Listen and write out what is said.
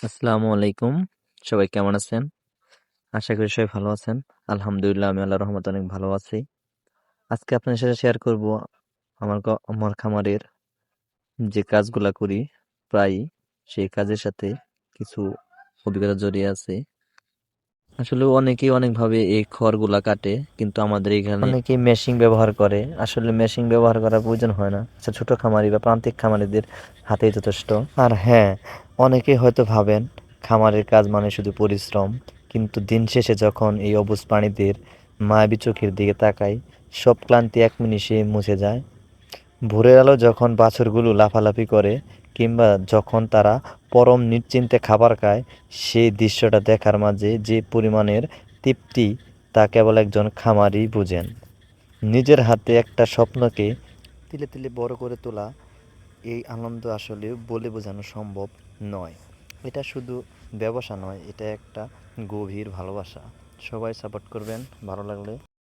আসসালামু আলাইকুম। সবাই কেমন আছেন? আশা করি সবাই ভালো আছেন। আলহামদুলিল্লাহ আমি আল্লাহর রহমতে অনেক ভালো আছি। আজকে আপনাদের সাথে শেয়ার করব আমার খামারের যে কাজগুলা করি প্রায়ই, সেই কাজের সাথে কিছু অভিজ্ঞতা জড়িয়ে আছে। আসলে অনেকেই অনেকভাবে এই খড়গুলা কাটে, কিন্তু আমাদের এখানে অনেকেই মেশিন ব্যবহার করে। আসলে মেশিন ব্যবহার করার প্রয়োজন হয় না, আচ্ছা ছোট খামারি বা প্রান্তিক খামারিদের হাতেই যথেষ্ট। আর হ্যাঁ, অনেকেই হয়তো ভাবেন খামারের কাজ মানে শুধু পরিশ্রম, কিন্তু দিন শেষে যখন এই অবুঝ প্রাণীদের মায়াবী চোখের দিকে তাকাই, সব ক্লান্তি এক নিমিষে মুছে যায়। ভোরের আলো যখন বাছুরগুলো লাফালাফি করে, কিংবা যখন তারা পরম নিশ্চিন্তে খাবার খায়, সেই দৃশ্যটা দেখার মাঝে যে পরিমাণের তৃপ্তি, তা কেবল একজন খামারই বুঝেন। নিজের হাতে একটা স্বপ্নকে তিলে তিলে বড় করে তোলা, এই আনন্দ আসলে বলে বোঝানো সম্ভব নয়। এটা শুধু ব্যবসা নয়, এটা একটা গভীর ভালোবাসা। সবাই সাপোর্ট করবেন, ভালো লাগলে